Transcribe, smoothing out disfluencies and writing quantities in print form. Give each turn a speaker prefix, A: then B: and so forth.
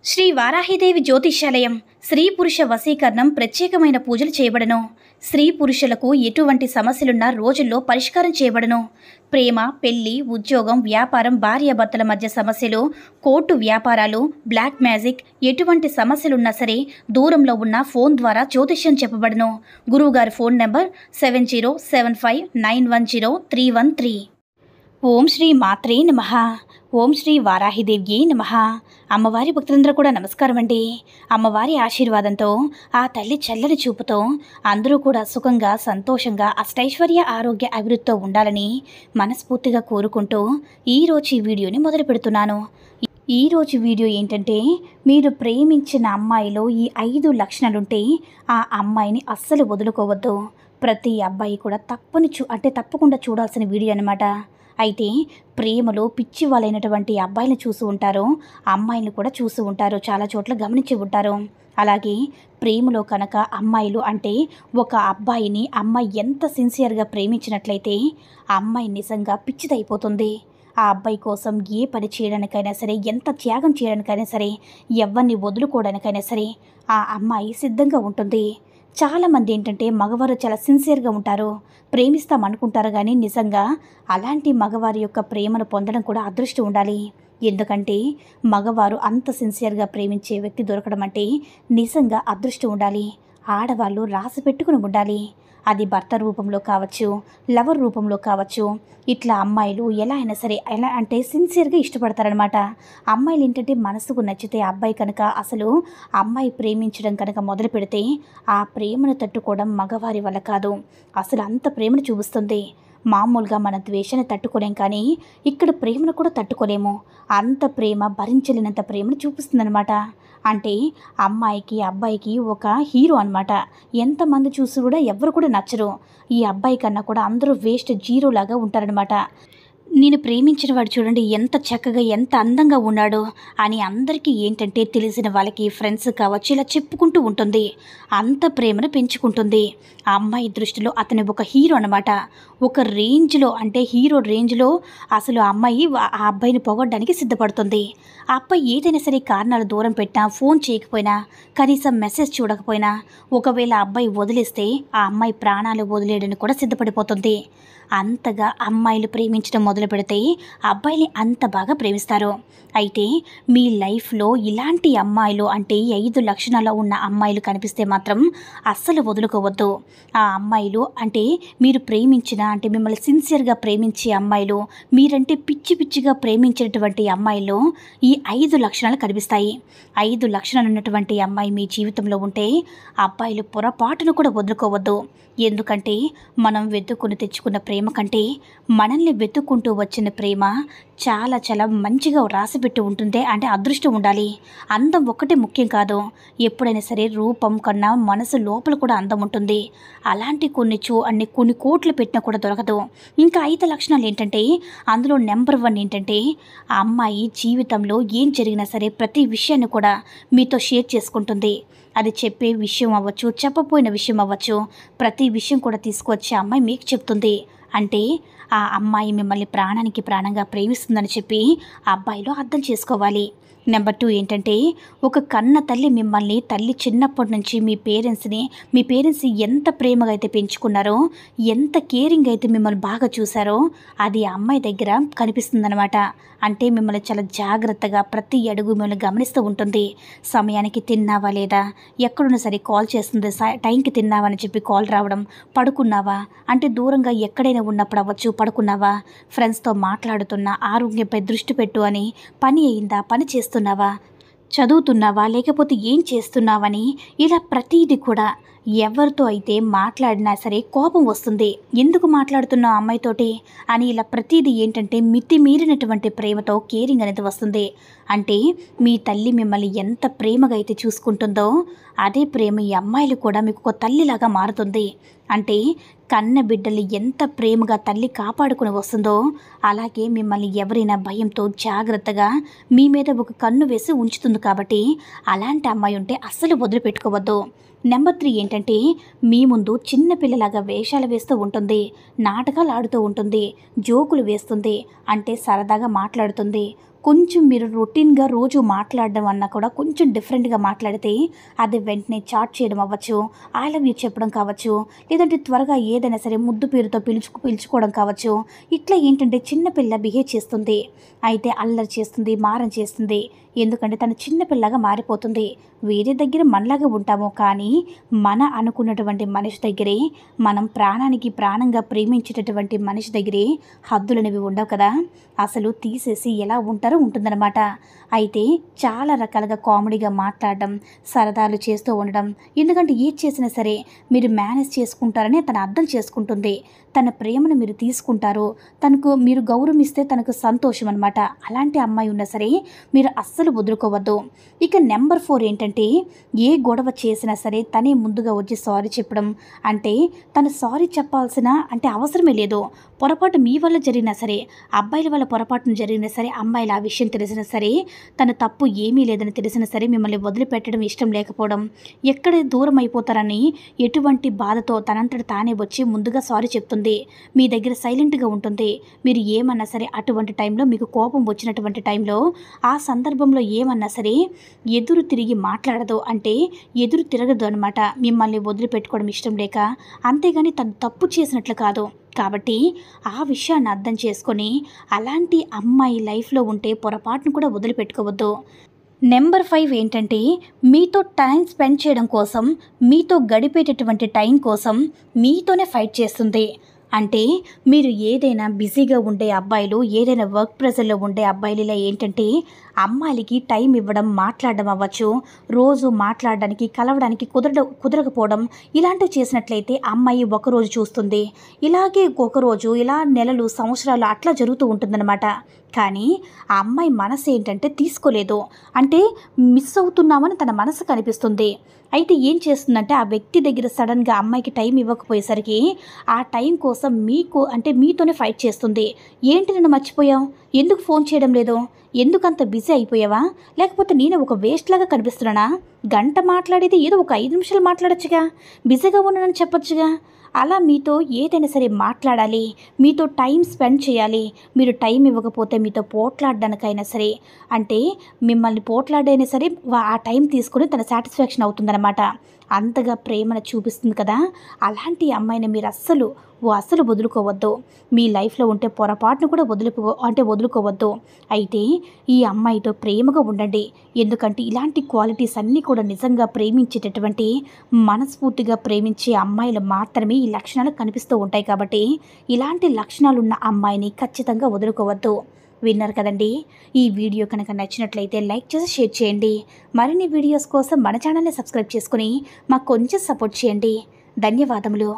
A: శ్రీ వారాహిదేవి జ్యోతిష్యాలయం స్త్రీ పురుష వశీకరణం ప్రత్యేకమైన పూజలు చేయబడను. స్త్రీ పురుషులకు ఎటువంటి సమస్యలున్నా రోజుల్లో పరిష్కారం చేయబడను. ప్రేమ, పెళ్లి, ఉద్యోగం, వ్యాపారం, భార్యాభర్తల మధ్య సమస్యలు, కోర్టు వ్యాపారాలు, బ్లాక్ మ్యాజిక్, ఎటువంటి సమస్యలున్నా సరే దూరంలో ఉన్న ఫోన్ ద్వారా జ్యోతిష్యం చెప్పబడను. గురువుగారి ఫోన్ నెంబర్ 7075910313. ఓం శ్రీ మాత్రే నమః. ఓం శ్రీ వారాహిదేవ్యే నమః. అమ్మవారి భక్తులందరూ కూడా నమస్కారం అండి. అమ్మవారి ఆశీర్వాదంతో, ఆ తల్లి చల్లని చూపుతో అందరూ కూడా సుఖంగా, సంతోషంగా, అష్టైశ్వర్య, ఆరోగ్య, అభివృద్ధితో ఉండాలని మనస్ఫూర్తిగా కోరుకుంటూ ఈరోజు ఈ వీడియోని మొదలు పెడుతున్నాను. ఈరోజు వీడియో ఏంటంటే, మీరు ప్రేమించిన అమ్మాయిలో ఈ 5 లక్షణాలుంటే ఆ అమ్మాయిని అస్సలు వదులుకోవద్దు. ప్రతి అబ్బాయి కూడా తప్పకుండా చూడాల్సిన వీడియో అనమాట. అయితే ప్రేమలో పిచ్చి వాళ్ళైనటువంటి అబ్బాయిలను చూసి ఉంటారు, అమ్మాయిలను కూడా చూసి ఉంటారు, చాలా చోట్ల గమనించి ఉంటారు. అలాగే ప్రేమలో కనుక అమ్మాయిలు అంటే ఒక అబ్బాయిని అమ్మాయి ఎంత సిన్సియర్గా ప్రేమించినట్లయితే ఆ అమ్మాయి నిజంగా పిచ్చిదైపోతుంది. ఆ అబ్బాయి కోసం ఏ పని చేయడానికైనా సరే, ఎంత త్యాగం చేయడానికైనా సరే, ఎవరిని వదులుకోవడానికైనా సరే ఆ అమ్మాయి సిద్ధంగా ఉంటుంది. చాలామంది ఏంటంటే మగవారు చాలా సిన్సియర్గా ఉంటారు, ప్రేమిస్తామనుకుంటారు, కానీ నిజంగా అలాంటి మగవారి యొక్క ప్రేమను పొందడం కూడా అదృష్టం ఉండాలి. ఎందుకంటే మగవారు అంత సిన్సియర్గా ప్రేమించే వ్యక్తి దొరకడం అంటే నిజంగా అదృష్టం ఉండాలి. ఆడవాళ్ళు రాసి పెట్టుకుని ఉండాలి. అది భర్త రూపంలో కావచ్చు, లవర్ రూపంలో కావచ్చు. ఇట్లా అమ్మాయిలు ఎలా అయినా సరే, ఎలా అంటే సిన్సియర్గా ఇష్టపడతారనమాట. అమ్మాయిలు ఏంటంటే మనసుకు నచ్చితే అబ్బాయి కనుక అసలు అమ్మాయి ప్రేమించడం కనుక మొదలు పెడితే ఆ ప్రేమను తట్టుకోవడం మగవారి వల్ల కాదు. అసలు అంత ప్రేమను చూపిస్తుంది. మామూలుగా మన ద్వేషాన్ని తట్టుకోలేం, కానీ ఇక్కడ ప్రేమను కూడా తట్టుకోలేము. అంత ప్రేమ, భరించలేనంత ప్రేమను చూపిస్తుందనమాట. అంటే అమ్మాయికి అబ్బాయికి ఒక హీరో అనమాట. ఎంతమంది చూసి కూడా ఎవరు కూడా నచ్చరు. ఈ అబ్బాయి కన్నా కూడా అందరూ వేస్ట్, జీరో లాగా ఉంటారనమాట. నేను ప్రేమించిన వాడు చూడండి ఎంత చక్కగా, ఎంత అందంగా ఉన్నాడు అని అందరికీ ఏంటంటే తెలిసిన వాళ్ళకి, ఫ్రెండ్స్ కావచ్చు, ఇలా చెప్పుకుంటూ ఉంటుంది. అంత ప్రేమను పెంచుకుంటుంది. ఆ అమ్మాయి దృష్టిలో అతను ఒక హీరో అనమాట. ఒక రేంజ్లో, అంటే హీరో రేంజ్లో అసలు ఆ అమ్మాయి ఆ అబ్బాయిని పొగడ్డానికి సిద్ధపడుతుంది. ఆ అబ్బాయి ఏదైనా సరే కారణాలు దూరం పెట్టినా, ఫోన్ చేయకపోయినా, కనీసం మెసేజ్ చూడకపోయినా, ఒకవేళ ఆ అబ్బాయి వదిలేస్తే ఆ అమ్మాయి ప్రాణాలు వదిలేయడానికి కూడా సిద్ధపడిపోతుంది. అంతగా అమ్మాయిలు ప్రేమించడం మొదలు పెడితే అబ్బాయిని అంత బాగా ప్రేమిస్తారు. అయితే మీ లైఫ్లో ఇలాంటి అమ్మాయిలు అంటే 5 లక్షణాలు ఉన్న అమ్మాయిలు కనిపిస్తే మాత్రం అస్సలు వదులుకోవద్దు. ఆ అమ్మాయిలు అంటే మీరు ప్రేమించిన, అంటే మిమ్మల్ని సిన్సియర్గా ప్రేమించే అమ్మాయిలు, మీరంటే పిచ్చి పిచ్చిగా ప్రేమించినటువంటి అమ్మాయిలు ఈ 5 లక్షణాలు కనిపిస్తాయి. 5 లక్షణాలు ఉన్నటువంటి అమ్మాయి మీ జీవితంలో ఉంటే అబ్బాయిలు పొరపాటును కూడా వదులుకోవద్దు. ఎందుకంటే మనం వెతుక్కుని తెచ్చుకున్న ప్రేమ కంటే మనల్ని వెతుక్కుంటూ వచ్చిన ప్రేమ చాలా చాలా మంచిగా రాసిపెట్టి ఉంటుంది. అంటే అదృష్టం ఉండాలి. అందం ఒక్కటే ముఖ్యం కాదు. ఎప్పుడైనా సరే రూపం కన్నా మనసు లోపల కూడా అందం ఉంటుంది. అలాంటి కొన్ని కోట్లు పెట్టినా కూడా దొరకదు. ఇంకా 5 లక్షణాలు ఏంటంటే, అందులో నెంబర్ 1 ఏంటంటే, ఆ అమ్మాయి జీవితంలో ఏం జరిగినా సరే ప్రతి విషయాన్ని కూడా మీతో షేర్ చేసుకుంటుంది. అది చెప్పే విషయం అవ్వచ్చు, చెప్పపోయిన విషయం అవ్వచ్చు, ప్రతి విషయం కూడా తీసుకొచ్చి అమ్మాయి మీకు చెప్తుంది. అంటే ఆ అమ్మాయి మిమ్మల్ని ప్రాణానికి ప్రాణంగా ప్రేమిస్తుందని చెప్పి ఆ అబ్బాయిలో అర్థం చేసుకోవాలి. నెంబర్ 2 ఏంటంటే, ఒక కన్న తల్లి మిమ్మల్ని, తల్లి చిన్నప్పటి నుంచి మీ పేరెంట్స్ ఎంత ప్రేమగా అయితే పెంచుకున్నారో, ఎంత కేరింగ్ అయితే మిమ్మల్ని బాగా చూసారో అది ఆ అమ్మాయి దగ్గర కనిపిస్తుందన్నమాట. అంటే మిమ్మల్ని చాలా జాగ్రత్తగా ప్రతి అడుగు మిమ్మల్ని గమనిస్తూ ఉంటుంది. సమయానికి తిన్నావా లేదా, ఎక్కడున్నా సరే కాల్ చేస్తుంది. టైంకి తిన్నావా అని చెప్పి కాల్ రావడం, పడుకున్నావా అంటే దూరంగా ఎక్కడైనా ఉన్నప్పుడు అవ్వచ్చు, పడుకున్నావా, ఫ్రెండ్స్తో మాట్లాడుతున్నా, ఆరోగ్యంపై దృష్టి పెట్టు అని, పని అయిందా, పని చేస్తున్నావా, చదువుతున్నావా, లేకపోతే ఏం చేస్తున్నావని, ఇలా ప్రతిదీ కూడా ఎవరితో అయితే మాట్లాడినా సరే కోపం వస్తుంది. ఎందుకు మాట్లాడుతున్నావు అమ్మాయితోటి అని, ఇలా ప్రతిదీ ఏంటంటే మితిమీరినటువంటి ప్రేమతో కేరింగ్ అనేది వస్తుంది. అంటే మీ తల్లి మిమ్మల్ని ఎంత ప్రేమగా అయితే చూసుకుంటుందో అదే ప్రేమ ఈ అమ్మాయిలు కూడా మీకు ఒక తల్లిలాగా మారుతుంది. అంటే కన్న బిడ్డలు ఎంత ప్రేమగా తల్లి కాపాడుకుని వస్తుందో అలాగే మిమ్మల్ని ఎవరైనా భయంతో జాగ్రత్తగా మీ మీద ఒక కన్ను వేసి ఉంచుతుంది. కాబట్టి అలాంటి అమ్మాయి ఉంటే అస్సలు వదిలిపెట్టుకోవద్దు. నెంబర్ 3 ఏంటంటే, మీ ముందు చిన్నపిల్లలాగా వేషాలు వేస్తూ ఉంటుంది, నాటకాలు ఆడుతూ ఉంటుంది, జోకులు వేస్తుంది, అంటే సరదాగా మాట్లాడుతుంది, కొంచెం మీరు రొటీన్గా రోజు మాట్లాడడం అన్నా కూడా కొంచెం డిఫరెంట్గా మాట్లాడితే అది వెంటనే చాట్ చేయడం అవ్వచ్చు, ఐ లవ్ యూ చెప్పడం కావచ్చు, లేదంటే త్వరగా ఏదైనా సరే ముద్దు పేరుతో పిలుచుకోవడం కావచ్చు. ఇట్లా ఏంటంటే చిన్నపిల్ల బిహేవ్ చేస్తుంది, అయితే అల్లరి చేస్తుంది, మారం చేస్తుంది. ఎందుకంటే తను చిన్నపిల్లగా మారిపోతుంది. వేరే దగ్గర మనలాగా ఉంటాము, కానీ మన అనుకున్నటువంటి మనిషి దగ్గరే, మనం ప్రాణానికి ప్రాణంగా ప్రేమించేటటువంటి మనిషి దగ్గరే హద్దులనేవి ఉండవు కదా. అసలు తీసేసి ఎలా ఉంటారో ఉంటుందన్నమాట. అయితే చాలా రకాలుగా కామెడీగా మాట్లాడడం, సరదాలు చేస్తూ ఉండడం. ఎందుకంటే ఏది చేసినా సరే మీరు మేనేజ్ చేసుకుంటారని తను అర్థం చేసుకుంటుంది. తన ప్రేమను మీరు తీసుకుంటారు, తనకు మీరు గౌరవిస్తే తనకు సంతోషం అనమాట. అలాంటి అమ్మాయి ఉన్నా సరే మీరు అస్సలు వదులుకోవద్దు. ఇక నెంబర్ 4 ఏంటంటే, ఏ గొడవ చేసినా సరే తనే ముందుగా వచ్చి సారీ చెప్పడం. అంటే తను సారీ చెప్పాల్సిన అవసరమే లేదు. పొరపాటు మీ వల్ల జరిగినా సరే, అబ్బాయిల వల్ల పొరపాటును జరిగినా సరే, అమ్మాయిలు ఆ విషయం తెలిసినా సరే, తన తప్పు ఏమీ లేదని తెలిసినా సరే మిమ్మల్ని వదిలిపెట్టడం ఇష్టం లేకపోవడం, ఎక్కడ దూరం అయిపోతారని ఎటువంటి బాధతో తనంతట తానే వచ్చి ముందుగా సారీ చెప్తుంది. మీ దగ్గర సైలెంట్గా ఉంటుంది. మీరు ఏమన్నా సరే అటువంటి టైంలో, మీకు కోపం వచ్చినటువంటి టైంలో, ఆ సందర్భంలో ఏమన్నా సరే ఎదురు తిరిగి మాట్లాడదు. అంటే ఎదురు తిరగదు అనమాట, మిమ్మల్ని వదిలిపెట్టుకోవడం ఇష్టం లేక. అంతేగాని తను తప్పు చేసినట్లు కాదు. కాబట్టి ఆ విషయాన్ని అర్థం చేసుకొని అలాంటి అమ్మాయి లైఫ్లో ఉంటే పొరపాటును కూడా వదిలిపెట్టుకోవద్దు. నెంబర్ 5 ఏంటంటే, మీతో టైం స్పెండ్ చేయడం కోసం, మీతో గడిపేటటువంటి టైం కోసం మీతోనే ఫైట్ చేస్తుంది. అంటే మీరు ఏదైనా బిజీగా ఉండే అబ్బాయిలు, ఏదైనా వర్క్ ప్రెజర్లో ఉండే అబ్బాయిలు ఇలా ఏంటంటే అమ్మాయిలకి టైం ఇవ్వడం, మాట్లాడడం అవ్వచ్చు, రోజు మాట్లాడడానికి కలవడానికి కుదరకపోవడం, ఇలాంటివి చేసినట్లయితే అమ్మాయి ఒకరోజు చూస్తుంది, ఇలాగే ఒకరోజు, ఇలా నెలలు, సంవత్సరాలు అట్లా జరుగుతూ ఉంటుందన్నమాట. కానీ ఆ అమ్మాయి మనసు ఏంటంటే తీసుకోలేదు. అంటే మిస్ అవుతున్నామని తన మనసు కనిపిస్తుంది. అయితే ఏం చేస్తుందంటే ఆ వ్యక్తి దగ్గర సడన్గా అమ్మాయికి టైం ఇవ్వకపోయేసరికి ఆ టైం కోసం మీతోనే ఫైట్ చేస్తుంది. ఏంటి నన్ను మర్చిపోయావు, ఎందుకు ఫోన్ చేయడం లేదు, ఎందుకంత బిజీ అయిపోయావా, లేకపోతే నేను ఒక వేస్ట్ లాగా కనిపిస్తున్నానా, గంట మాట్లాడేది ఏదో ఒక 5 నిమిషాలు మాట్లాడొచ్చుగా, బిజీగా ఉన్నానని చెప్పొచ్చుగా. అలా మీతో ఏదైనా సరే మాట్లాడాలి, మీతో టైం స్పెండ్ చేయాలి. మీరు టైం ఇవ్వకపోతే మీతో పోట్లాడడానికైనా సరే, అంటే మిమ్మల్ని పోట్లాడైనా సరే ఆ టైం తీసుకొని తన సాటిస్ఫాక్షన్ అవుతుందన్నమాట. అంతగా ప్రేమను చూపిస్తుంది కదా. అలాంటి అమ్మాయిని మీరు అస్సలు వదులుకోవద్దు. మీ లైఫ్లో ఉంటే పొరపాటును కూడా వదులుకోవద్దు. అయితే ఈ అమ్మాయితో ప్రేమగా ఉండండి. ఎందుకంటే ఇలాంటి క్వాలిటీస్ అన్నీ కూడా నిజంగా ప్రేమించేటటువంటి, మనస్ఫూర్తిగా ప్రేమించే అమ్మాయిలు మాత్రమే ఈ లక్షణాలు కనిపిస్తూ ఉంటాయి. కాబట్టి ఇలాంటి లక్షణాలున్న అమ్మాయిని ఖచ్చితంగా వదులుకోవద్దు. విన్నారు కదండి. ఈ వీడియో కనుక నచ్చినట్లయితే లైక్ చేసి షేర్ చేయండి. మరిన్ని వీడియోస్ కోసం మన ఛానల్ని సబ్స్క్రైబ్ చేసుకుని మాకు కొంచెం సపోర్ట్ చేయండి. ధన్యవాదములు.